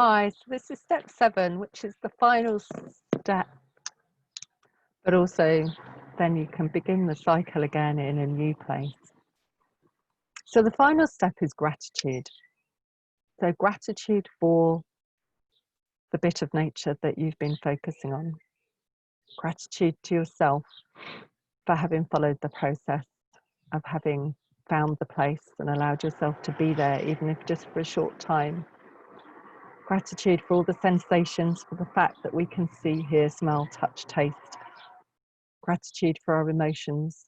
Hi, so this is step 7, which is the final step, but also then you can begin the cycle again in a new place. So the final step is gratitude. So gratitude for the bit of nature that you've been focusing on. Gratitude to yourself for having followed the process of having found the place and allowed yourself to be there, even if just for a short time. Gratitude for all the sensations, for the fact that we can see, hear, smell, touch, taste. Gratitude for our emotions.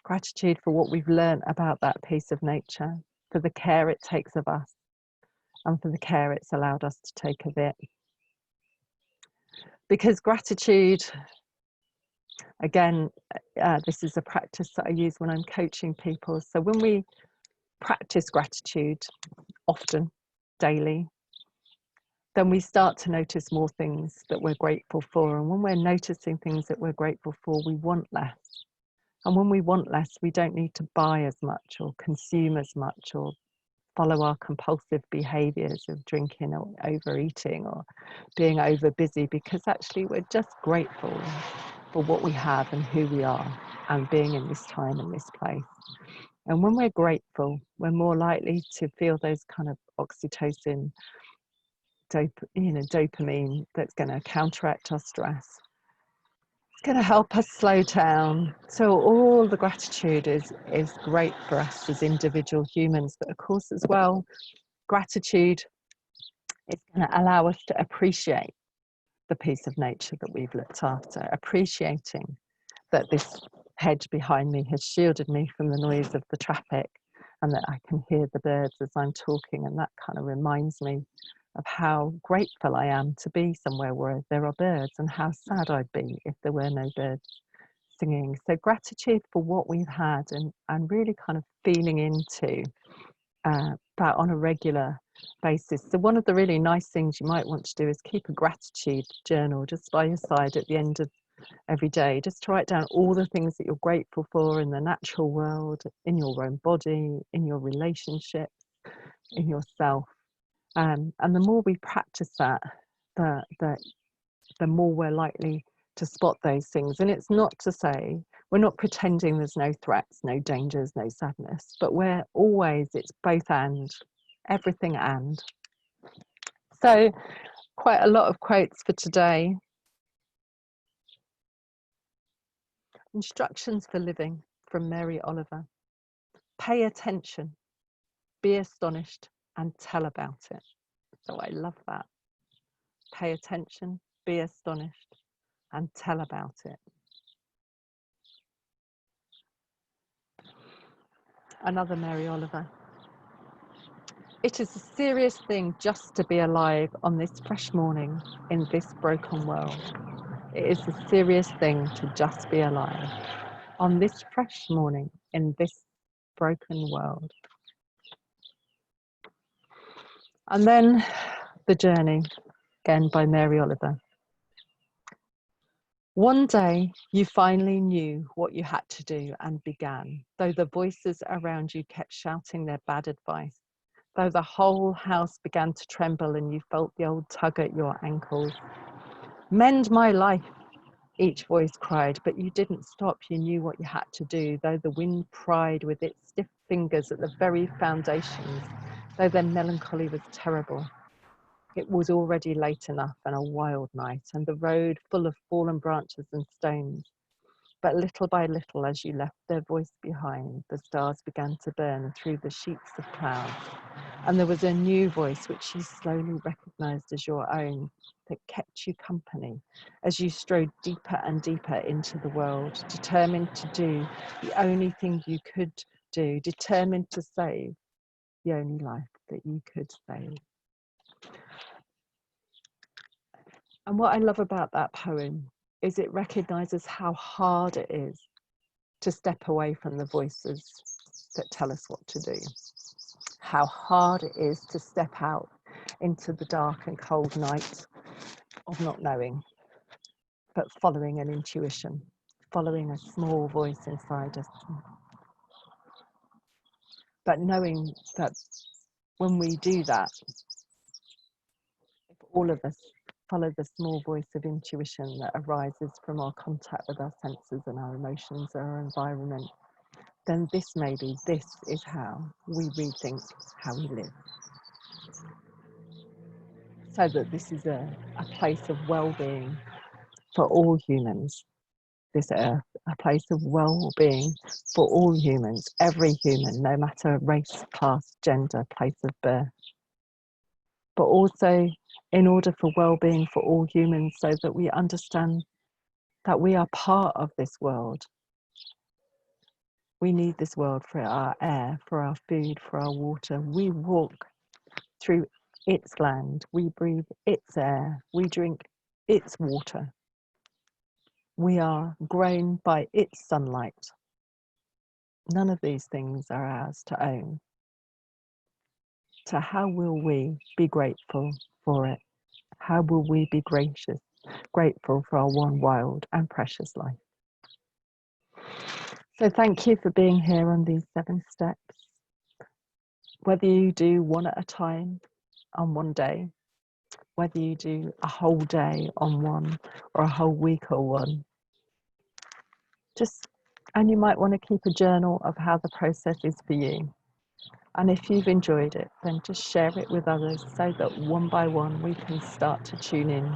Gratitude for what we've learned about that piece of nature, for the care it takes of us, and for the care it's allowed us to take of it. Because gratitude, again, this is a practice that I use when I'm coaching people. So when we practice gratitude often, daily, then we start to notice more things that we're grateful for. And when we're noticing things that we're grateful for, we want less. And when we want less, we don't need to buy as much or consume as much or follow our compulsive behaviors of drinking or overeating or being over busy, because actually we're just grateful for what we have and who we are and being in this time and this place. And when we're grateful, we're more likely to feel those kind of oxytocin, dopamine that's going to counteract our stress. It's going to help us slow down. So all the gratitude is great for us as individual humans, but of course as well, gratitude is going to allow us to appreciate the piece of nature that we've looked after, appreciating that this hedge behind me has shielded me from the noise of the traffic and that I can hear the birds as I'm talking, and that kind of reminds me of how grateful I am to be somewhere where there are birds, and how sad I'd be if there were no birds singing. So gratitude for what we've had, and really kind of feeling into that on a regular basis. So one of the really nice things you might want to do is keep a gratitude journal just by your side at the end of every day, just to write down all the things that you're grateful for in the natural world, in your own body, in your relationships, in yourself. And the more we practice that, the more we're likely to spot those things. And it's not to say, we're not pretending there's no threats, no dangers, no sadness, but we're always, it's both and, everything and. So quite a lot of quotes for today. Instructions for living from Mary Oliver. Pay attention, be astonished, and tell about it. So I love that. Pay attention, be astonished, and tell about it. Another Mary Oliver. It is a serious thing just to be alive on this fresh morning in this broken world. It is a serious thing to just be alive on this fresh morning in this broken world. And then The Journey, again by Mary Oliver. One day you finally knew what you had to do and began, though the voices around you kept shouting their bad advice, though the whole house began to tremble and you felt the old tug at your ankles. Mend my life, each voice cried, but you didn't stop. You knew what you had to do, though the wind pried with its stiff fingers at the very foundations, though their melancholy was terrible. It was already late enough and a wild night, and the road full of fallen branches and stones. But little by little, as you left their voice behind, the stars began to burn through the sheets of clouds, and there was a new voice which you slowly recognized as your own, that kept you company as you strode deeper and deeper into the world, determined to do the only thing you could do, determined to save the only life that you could save. And what I love about that poem is it recognizes how hard it is to step away from the voices that tell us what to do. How hard it is to step out into the dark and cold night of not knowing, but following an intuition, following a small voice inside us. But knowing that when we do that, all of us follow the small voice of intuition that arises from our contact with our senses and our emotions and our environment, then this is how we rethink how we live. So that this is a place of well-being for all humans, this earth, a place of well-being for all humans, every human, no matter race, class, gender, place of birth. But also in order for well-being for all humans, so that we understand that we are part of this world. We need this world for our air, for our food, for our water. We walk through its land, we breathe its air, we drink its water. We are grown by its sunlight. None of these things are ours to own. So how will we be grateful for it? How will we be grateful for our one wild and precious life? So thank you for being here on these 7 steps. Whether you do one at a time on one day, whether you do a whole day on one or a whole week on one, and you might want to keep a journal of how the process is for you. And if you've enjoyed it, then just share it with others so that one by one we can start to tune in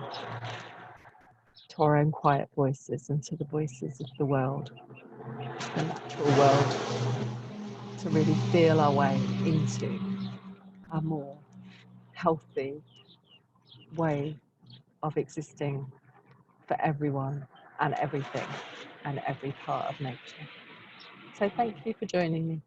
to our own quiet voices and to the voices of the world, the natural world, to really feel our way into a more healthy way of existing for everyone and everything and every part of nature. So thank you for joining me.